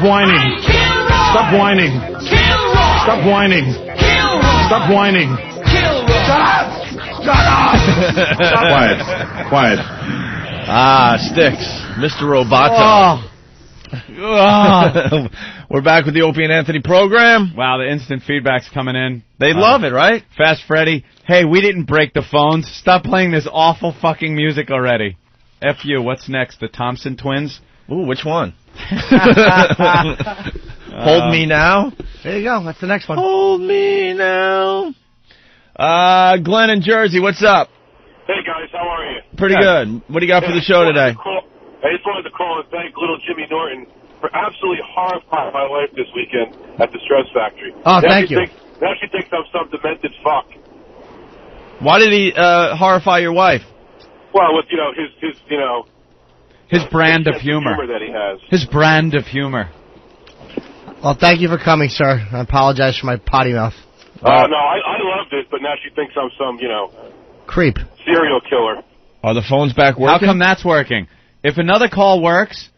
Stop whining. Stop whining. Stop whining. Stop whining. Shut up! Shut up! Quiet. Quiet. Ah, Sticks. Mr. Roboto. We're back with the Opie and Anthony program. Wow, the instant feedback's coming in. They love it, right? Fast Freddy. Hey, we didn't break the phones. Stop playing this awful fucking music already. F you. What's next? The Thompson Twins? Ooh, which one? Hold Me Now? There you go. That's the next one. Hold me now. Glenn in Jersey, what's up? Hey, guys, how are you? Pretty good. What do you got for the show today? I just wanted to call and thank little Jimmy Norton for absolutely horrifying my wife this weekend at the Stress Factory. Oh, thank you. Now she thinks I'm some demented fuck. Why did he horrify your wife? Well, with, his brand of humor that he has. His brand of humor. Well, thank you for coming, sir. I apologize for my potty mouth. No, I loved it, but now she thinks I'm some, creep. Serial killer. Are the phones back working? How come that's working? If another call works,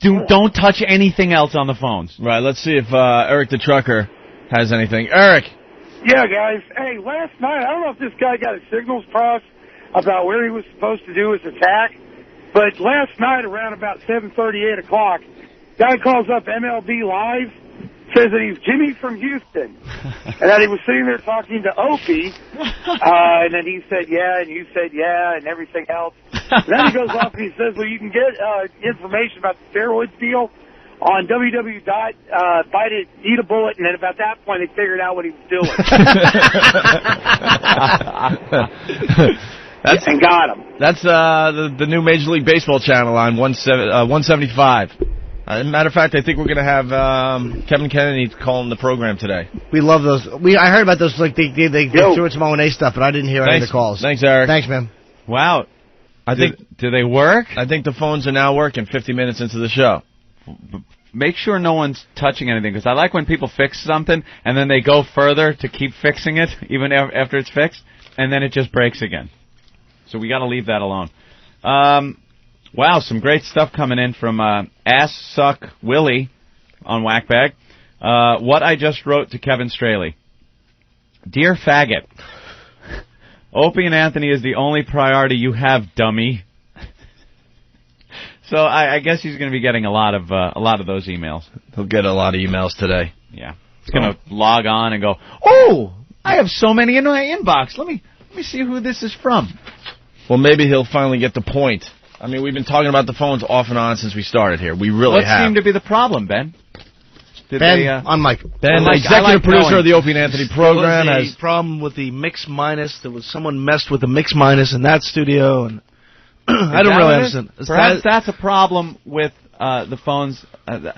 don't touch anything else on the phones. Right, let's see if Eric the Trucker has anything. Eric. Yeah, guys. Hey, last night, I don't know if this guy got his signals crossed about where he was supposed to do his attack, but last night around about 7:30, 8 o'clock, guy calls up MLB Live, says that he's Jimmy from Houston, and that he was sitting there talking to Opie, and then he said, yeah, and you said, yeah, and everything else. And then he goes off and he says, well, you can get information about the steroids deal on www.eat a bullet, and then about that point they figured out what he was doing. And got him. That's the new Major League Baseball channel on 175. Matter of fact, I think we're going to have Kevin Kennedy calling the program today. We love those. I heard about those, like they threw it to Mo&A stuff, but I didn't hear any of the calls. Thanks, Eric. Thanks, man. Wow. Do they work? I think the phones are now working 50 minutes into the show. Make sure no one's touching anything, because I like when people fix something and then they go further to keep fixing it, even after it's fixed, and then it just breaks again. So we got to leave that alone. Wow, some great stuff coming in from Ass Suck Willie on Whackbag. What I just wrote to Kevin Straley. Dear faggot, Opie and Anthony is the only priority you have, dummy. So I guess he's going to be getting a lot of those emails. He'll get a lot of emails today. Yeah, he's going to log on and go, oh, I have so many in my inbox. Let me see who this is from. Well, maybe he'll finally get the point. I mean, we've been talking about the phones off and on since we started here. We really have. What seemed to be the problem, Ben? On Mike. Ben, executive producer of the Opie and Anthony program, has a problem with the mix minus. There was someone messed with the mix minus in that studio, and I don't really understand. Perhaps that's a problem with the phones.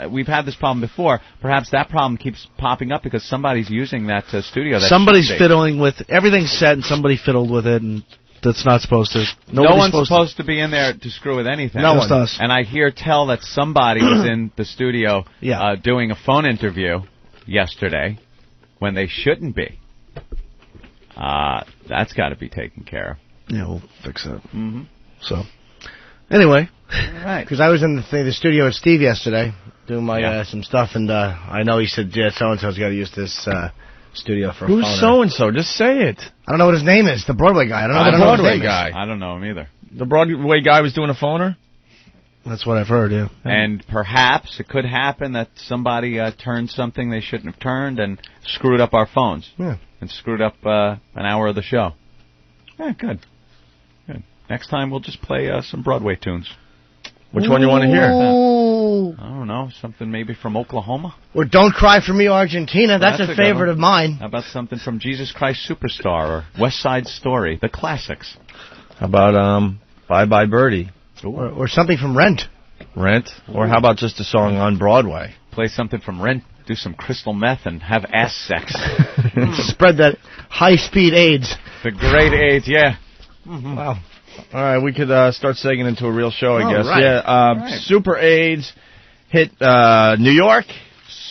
We've had this problem before. Perhaps that problem keeps popping up because somebody's using that studio. Somebody's fiddling with everything's set, and somebody fiddled with it, and that's not supposed to. No one's supposed to be in there to screw with anything. No one. Us. And I tell that somebody was in the studio doing a phone interview yesterday when they shouldn't be. That's got to be taken care of. Yeah, we'll fix that. Mm-hmm. So, anyway. All right. Because I was in the studio with Steve yesterday doing my some stuff, and I know he said, yeah, so-and-so's got to use this studio for a phone. Who's so-and-so? Just say it. I don't know what his name is. The Broadway guy. I don't know what the Broadway guy. I don't know him either. The Broadway guy was doing a phoner? That's what I've heard, yeah. And perhaps it could happen that somebody turned something they shouldn't have turned and screwed up our phones. Yeah. And screwed up an hour of the show. Yeah, good. Good. Next time we'll just play some Broadway tunes. Which one you want to hear? I don't know. Something maybe from Oklahoma? Or Don't Cry For Me, Argentina. That's a favorite of mine. How about something from Jesus Christ Superstar or West Side Story? The classics. How about Bye Bye Birdie? Or something from Rent. Rent? Or how about just a song on Broadway? Play something from Rent, do some crystal meth, and have ass sex. Spread that high-speed AIDS. The great AIDS, yeah. Mm-hmm. Wow. All right, we could start segueing into a real show, I guess. Right. Yeah, Superaids hit New York.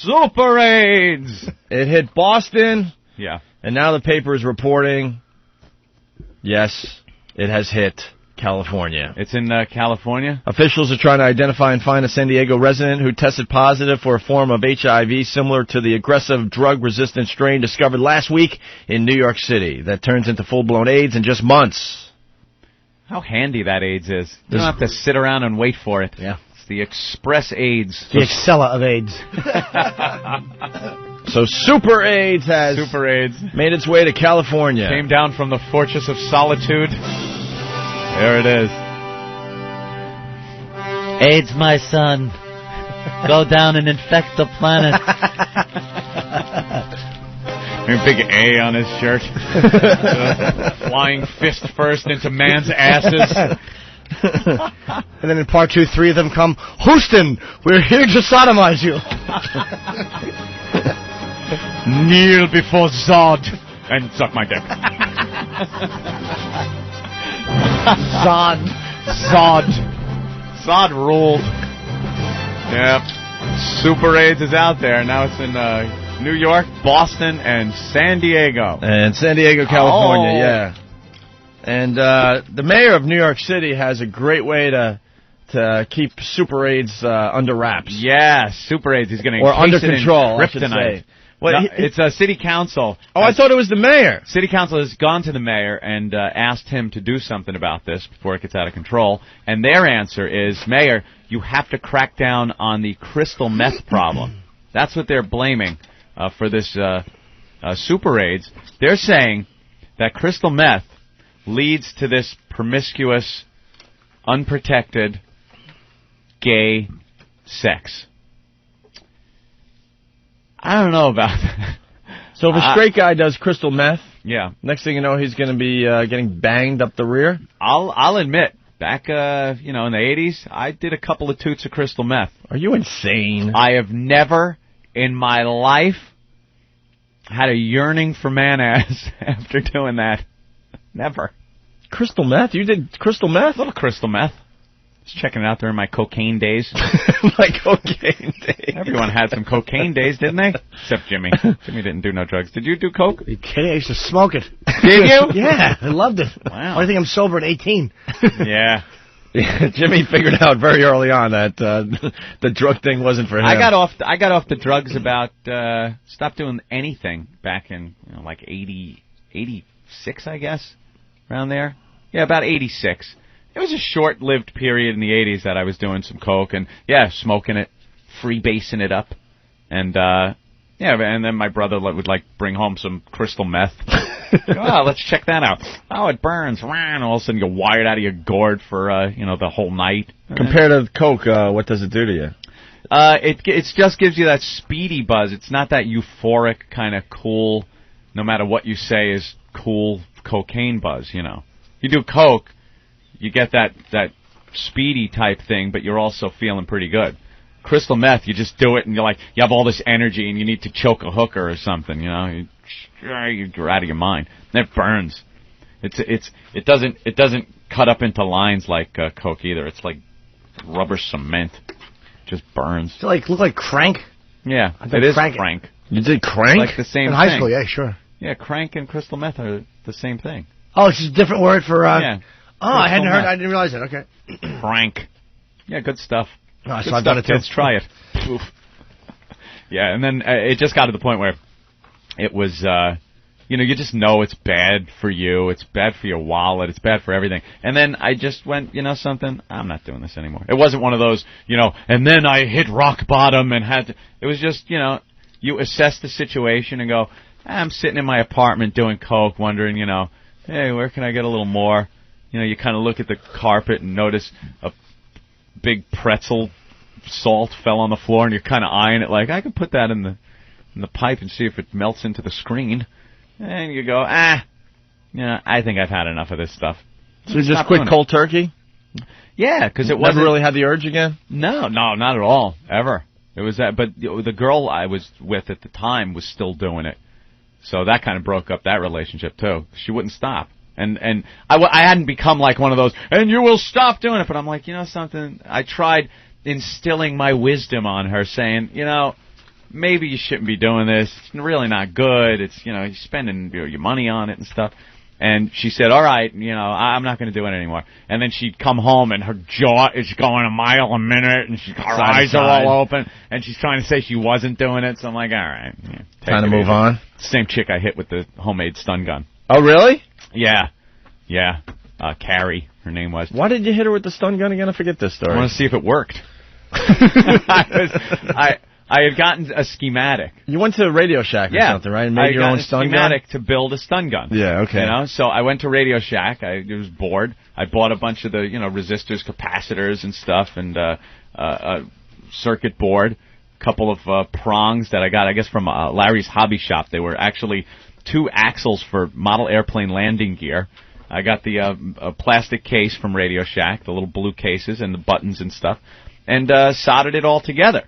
Superaids! It hit Boston. Yeah. And now the paper is reporting, yes, it has hit California. It's in California? Officials are trying to identify and find a San Diego resident who tested positive for a form of HIV similar to the aggressive drug-resistant strain discovered last week in New York City that turns into full-blown AIDS in just months. How handy that AIDS is. You don't have to sit around and wait for it. Yeah. It's the Express AIDS. The Excella of AIDS. So Superaids has made its way to California. Came down from the Fortress of Solitude. There it is. AIDS, my son. Go down and infect the planet. A big A on his shirt. Flying fist first into man's asses. And then in part 2, 3 of them come, Houston, we're here to sodomize you. Kneel before Zod and suck my dick. Zod ruled. Yep. Superaids is out there. Now it's in New York, Boston, and San Diego. And San Diego, California, yeah. And the mayor of New York City has a great way to keep Superaids under wraps. Yeah, Superaids. He's going to under control, I should say. Well, no, it's a city council. Oh, I thought it was the mayor. City council has gone to the mayor and asked him to do something about this before it gets out of control. And their answer is, Mayor, you have to crack down on the crystal meth problem. That's what they're blaming for this Superaids. They're saying that crystal meth leads to this promiscuous, unprotected, gay sex. I don't know about that. So if a straight guy does crystal meth, yeah, next thing you know, he's going to be getting banged up the rear. I'll admit, back in the 80s, I did a couple of toots of crystal meth. Are you insane? I have never in my life had a yearning for man-ass after doing that. Never. Crystal meth? You did crystal meth? A little crystal meth. Just checking it out during my cocaine days. My cocaine days. Everyone had some cocaine days, didn't they? Except Jimmy. Jimmy didn't do no drugs. Did you do coke? Are you kidding? I used to smoke it. Did you? Yeah, I loved it. Wow. I think I'm sober at 18. Yeah. Jimmy figured out very early on that the drug thing wasn't for him. I got off the drugs about stopped doing anything back in like 86, I guess, around there. Yeah, about 86. It was a short-lived period in the 80s that I was doing some coke and, yeah, smoking it, freebasing it up. And, and then my brother would, bring home some crystal meth. Let's check that out. Oh, it burns. And all of a sudden you're wired out of your gourd for, the whole night. Compared to coke, what does it do to you? It just gives you that speedy buzz. It's not that euphoric kind of cool, no matter what you say is cool cocaine buzz, You do coke, you get that speedy type thing, but you're also feeling pretty good. Crystal meth, you just do it, and you have all this energy, and you need to choke a hooker or something. You're out of your mind. And it burns. It doesn't cut up into lines like coke either. It's like rubber cement. It just burns. Does it look like crank? Yeah, it is crank. You did crank? Like the same in thing. high school? Yeah, sure. Yeah, crank and crystal meth are the same thing. Oh, it's just a different word for... yeah. Oh, I hadn't heard. I didn't realize that. Okay. Crank. Yeah, good stuff. Oh, so I've done it too. Kids, try it. Oof. Yeah, and then it just got to the point where it was, you just know it's bad for you. It's bad for your wallet. It's bad for everything. And then I just went, something? I'm not doing this anymore. It wasn't one of those, and then I hit rock bottom and had to. It was just, you assess the situation and go, I'm sitting in my apartment doing coke, wondering, hey, where can I get a little more? You kind of look at the carpet and notice a big pretzel salt fell on the floor, and you're kind of eyeing it like, I could put that in the pipe and see if it melts into the screen. And you go, I think I've had enough of this stuff. So you just quit cold turkey? Yeah, because it wasn't... Never really had the urge again? No, not at all, ever. It was that, but the girl I was with at the time was still doing it. So that kind of broke up that relationship, too. She wouldn't stop. And I hadn't become like one of those, and you will stop doing it. But I'm like, something? I tried instilling my wisdom on her, saying, maybe you shouldn't be doing this. It's really not good. It's, you're spending your money on it and stuff. And she said, all right, I'm not going to do it anymore. And then she'd come home, and her jaw is going a mile a minute, and her eyes are all open, and she's trying to say she wasn't doing it. So I'm like, all right. Yeah, time to move on. Same chick I hit with the homemade stun gun. Oh, really? Yeah. Carrie, her name was. Why did you hit her with the stun gun again? I forget this story. I want to see if it worked. I had gotten a schematic. You went to Radio Shack or something, right? And made your own stun gun? Schematic to build a stun gun. Yeah, okay. So I went to Radio Shack. I was bored. I bought a bunch of the, resistors, capacitors and stuff, and a circuit board, a couple of prongs that I got, I guess, from Larry's Hobby Shop. They were actually 2 axles for model airplane landing gear. I got the plastic case from Radio Shack, the little blue cases and the buttons and stuff, and soldered it all together.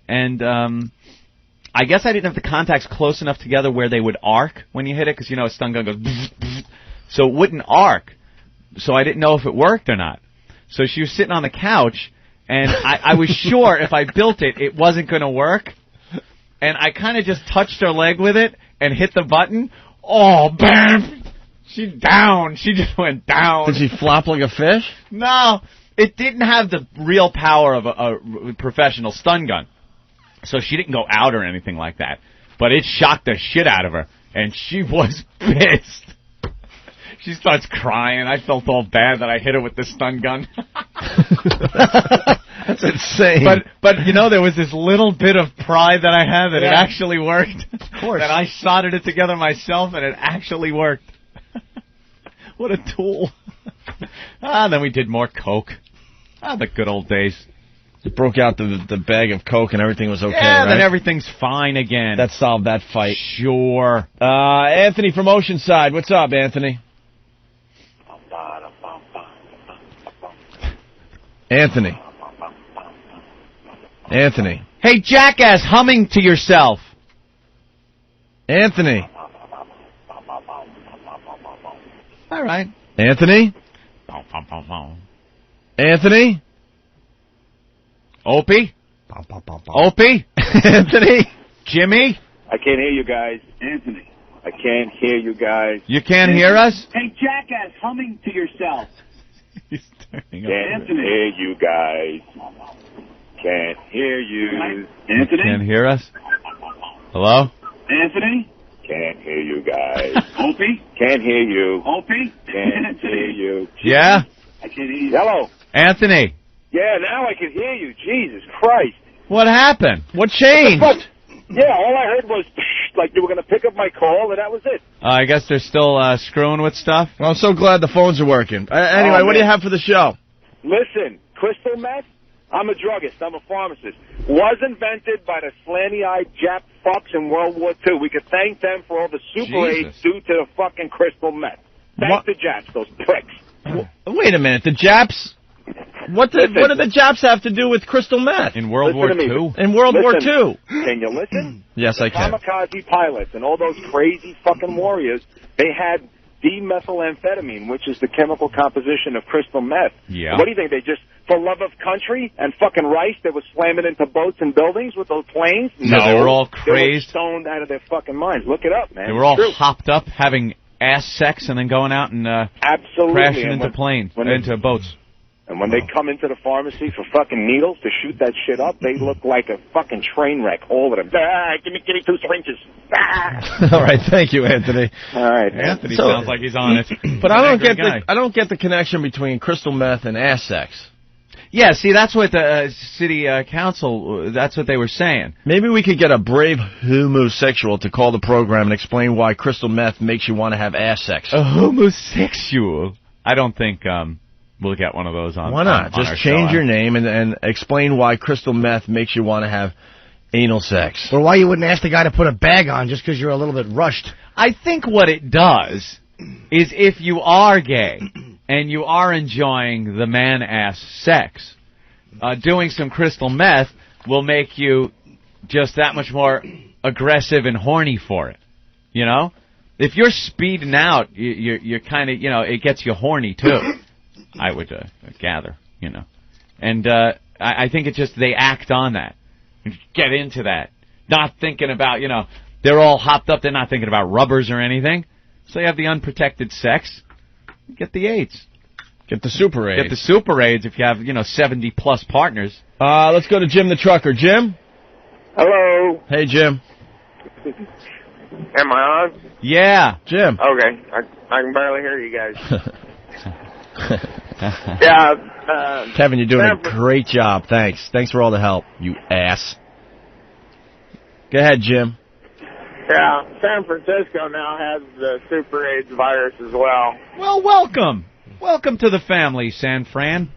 And I guess I didn't have the contacts close enough together where they would arc when you hit it, because, a stun gun goes bzz, bzz, so it wouldn't arc. So I didn't know if it worked or not. So she was sitting on the couch, and I was sure if I built it, it wasn't going to work. And I kind of just touched her leg with it and hit the button. Oh, bam! She's down. She just went down. Did she flop like a fish? No. It didn't have the real power of a professional stun gun. So she didn't go out or anything like that. But it shocked the shit out of her. And she was pissed. She starts crying. I felt all bad that I hit her with the stun gun. That's insane. But there was this little bit of pride that I had that it actually worked. Of course. That I soldered it together myself, and it actually worked. What a tool. Then we did more coke. The good old days. You broke out the bag of coke and everything was okay, yeah, right? Then everything's fine again. That solved that fight. Sure. Anthony from Oceanside. What's up, Anthony? Anthony. Hey, jackass, humming to yourself. Anthony. All right. Anthony? Anthony? Opie? Opie? Anthony? Jimmy? I can't hear you guys. Anthony. I can't hear you guys. You can't hear us? Hey, jackass, humming to yourself. He's turning up. Can't hear you guys. Can't hear you. Anthony? Can't hear us? Hello? Anthony? Can't hear you guys. Opie? Can't hear you. Opie? Can't hear you. Yeah? I can't hear you. Hello? Anthony? Yeah, now I can hear you. Jesus Christ. What happened? What changed? Yeah, all I heard was like you were going to pick up my call, and that was it. I guess they're still screwing with stuff? Well, I'm so glad the phones are working. Anyway, what do you have for the show? Listen, crystal meth, I'm a druggist. I'm a pharmacist. Was invented by the slanty-eyed Jap fucks in World War II. We could thank them for all the Superaids due to the fucking crystal meth. Thank the Japs, those pricks. Wait a minute. The Japs... What do the Japs have to do with crystal meth? In World War II? In World War II. Can you listen? Yes, I can. Kamikaze pilots and all those crazy fucking warriors, they had dimethylamphetamine, which is the chemical composition of crystal meth. Yeah. What do you think? They just, for love of country and fucking rice, they were slamming into boats and buildings with those planes? No, they were all crazed. They were stoned out of their fucking minds. Look it up, man. They were all hopped up, having ass sex, and then going out and crashing into planes, into boats. And when they come into the pharmacy for fucking needles to shoot that shit up, they look like a fucking train wreck, all of them. Give me 2 syringes. All right, thank you, Anthony. All right, Anthony sounds like he's on it. But I don't get the connection between crystal meth and ass sex. Yeah, see, that's what the city council, that's what they were saying. Maybe we could get a brave homosexual to call the program and explain why crystal meth makes you want to have ass sex. A homosexual? I don't think we'll get one of those on. Why not? On just change your name and explain why crystal meth makes you want to have anal sex. Or why you wouldn't ask the guy to put a bag on just because you're a little bit rushed. I think what it does is if you are gay and you are enjoying the man-ass sex, doing some crystal meth will make you just that much more aggressive and horny for it. You know? If you're speeding out, you're kind of, it gets you horny too. I would gather, And I think it's just they act on that. Get into that. Not thinking about, they're all hopped up. They're not thinking about rubbers or anything. So you have the unprotected sex, you get the AIDS. Get the Superaids. Get the Superaids if you have, 70-plus partners. Let's go to Jim the trucker. Jim? Hello. Hey, Jim. Am I on? Yeah. Jim. Okay. I can barely hear you guys. Yeah. Kevin, you're doing a great job. Thanks. Thanks for all the help, you ass. Go ahead, Jim. Yeah, San Francisco now has the Superaids virus as well. Well, welcome. Welcome to the family, San Fran.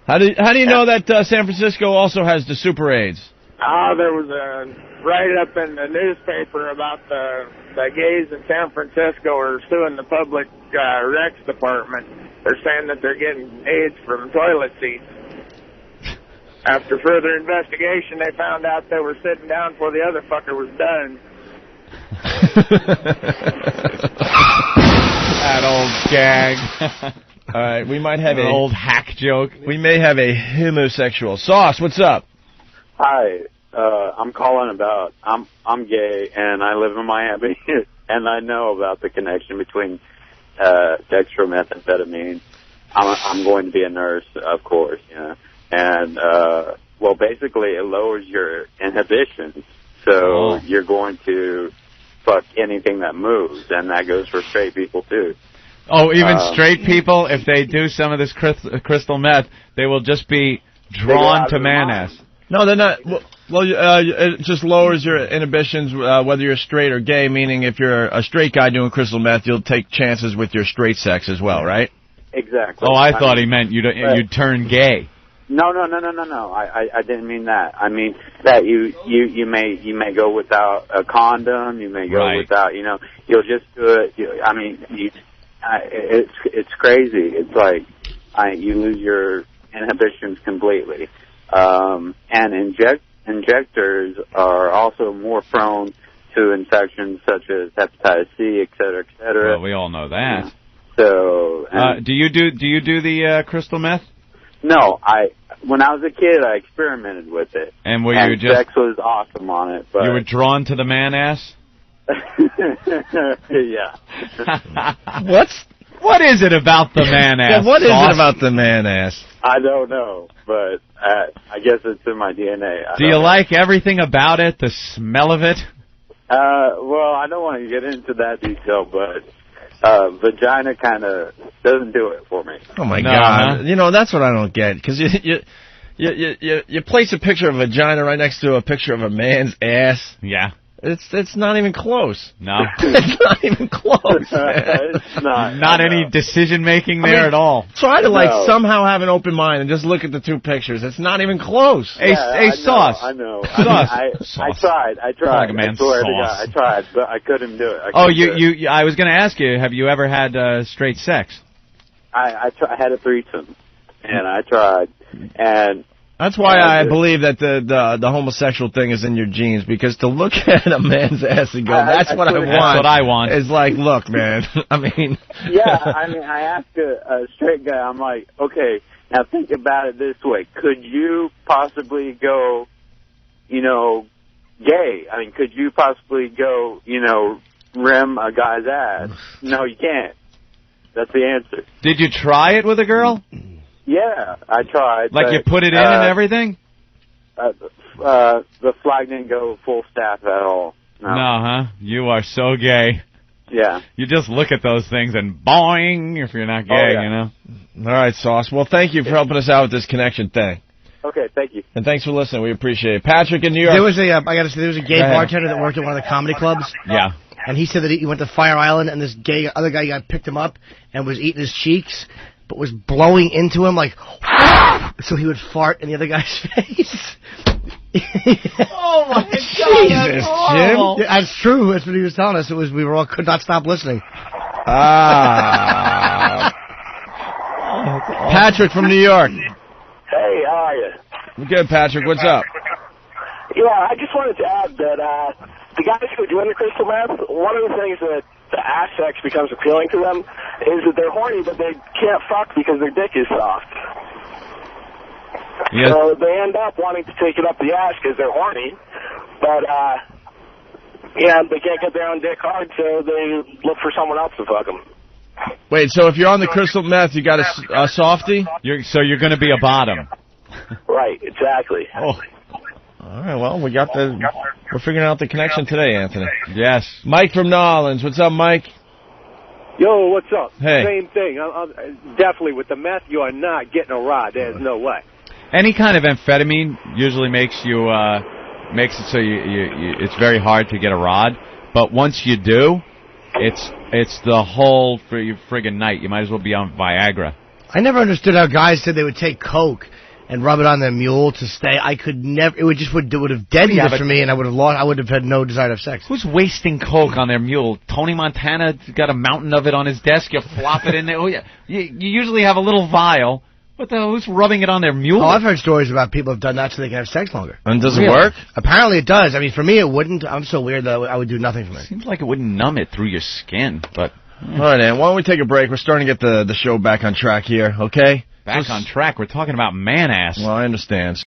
How do you know that San Francisco also has the Superaids? There was a write-up in the newspaper about the gays in San Francisco are suing the public recs department. They're saying that they're getting AIDS from toilet seats. After further investigation, they found out they were sitting down before the other fucker was done. That old gag. All right, we might have an old hack joke. We may have a homosexual. Sauce, what's up? Hi, I'm calling about, I'm gay, and I live in Miami, and I know about the connection between dextromethamphetamine. I'm going to be a nurse, of course, and, well, basically it lowers your inhibitions, so you're going to fuck anything that moves, and that goes for straight people, too. Oh, even straight people, if they do some of this crystal meth, they will just be drawn to man-ass. No, they're not. Well, it just lowers your inhibitions, whether you're straight or gay, meaning if you're a straight guy doing crystal meth, you'll take chances with your straight sex as well, right? Exactly. Oh, I thought he meant you'd turn gay. No. I didn't mean that. I mean that you may go without a condom. You may go without. You'll just do it. It's crazy. It's like you lose your inhibitions completely. And injectors are also more prone to infections such as hepatitis C, et cetera, et cetera. Well, we all know that. So, do you do the crystal meth? No, when I was a kid, I experimented with it. And you just sex was awesome on it. But you were drawn to the man ass? Yeah. What is it about the man ass? Yeah, what is it about the man ass? I don't know, but I guess it's in my DNA. Do you like everything about it? The smell of it? Well, I don't want to get into that detail, but vagina kind of doesn't do it for me. Oh my God! Huh? That's what I don't get, because you place a picture of a vagina right next to a picture of a man's ass. Yeah. It's not even close. No. It's not even close, man. It's not. Not any decision-making there at all. Try to, somehow have an open mind and just look at the two pictures. It's not even close. Hey, Sauce. I know. Sauce. I tried. Like a man, I swear to Sauce. God, I tried, but I couldn't do it. I was going to ask you, have you ever had straight sex? I had a threesome, and I tried, and... That's why I believe that the homosexual thing is in your genes, because to look at a man's ass and go, that's what I want, is like, look, man, I mean... Yeah, I asked a straight guy, I'm like, okay, now think about it this way. Could you possibly go, gay? I mean, could you possibly go, rim a guy's ass? No, you can't. That's the answer. Did you try it with a girl? Yeah, I tried. Like, you put it in and everything? The flag didn't go full staff at all. No, huh? You are so gay. Yeah. You just look at those things and boing if you're not gay, All right, Sauce. Well, thank you for helping us out with this connection thing. Okay, thank you. And thanks for listening. We appreciate it. Patrick in New York. There was a gay bartender that worked at one of the comedy clubs. Yeah. And he said that he went to Fire Island, and this other guy picked him up and was eating his cheeks, but was blowing into him like, so he would fart in the other guy's face. Oh my God! Jesus, Jim. Yeah, that's true. That's what he was telling us. We could not stop listening. Patrick from New York. Hey, how are you? We're good, Patrick. What's up? Yeah, I just wanted to add that the guys who are doing the crystal meth, one of the things that the ass sex becomes appealing to them is that they're horny, but they can't fuck because their dick is soft. Yes. So they end up wanting to take it up the ass because they're horny, but Yeah, they can't get their own dick hard, so they look for someone else to fuck them. Wait, so if you're on the crystal meth, you got a softie? So you're going to be a bottom. Right, exactly. Oh. All right, well, we're figuring out the connection today, Anthony. Yes. Mike from New Orleans. What's up, Mike? Yo, what's up? Hey. Same thing. Definitely with the meth, you are not getting a rod. There's no way. Any kind of amphetamine usually makes it so it's very hard to get a rod. But once you do, it's the whole friggin' night. You might as well be on Viagra. I never understood how guys said they would take coke and rub it on their mule to stay. I could never. It would have deadened it for me, and I would have had no desire to have sex. Who's wasting coke on their mule? Tony Montana got a mountain of it on his desk. You flop it in there. Oh yeah. You usually have a little vial. What the hell? Who's rubbing it on their mule? Oh, I've heard stories about people who've done that so they can have sex longer. And does it work? Apparently it does. I mean, for me it wouldn't. I'm so weird that I would do nothing for me. Seems like it wouldn't numb it through your skin, but... All right, Ann, why don't we take a break? We're starting to get the show back on track here, okay? Back on track? We're talking about man-ass. Well, I understand.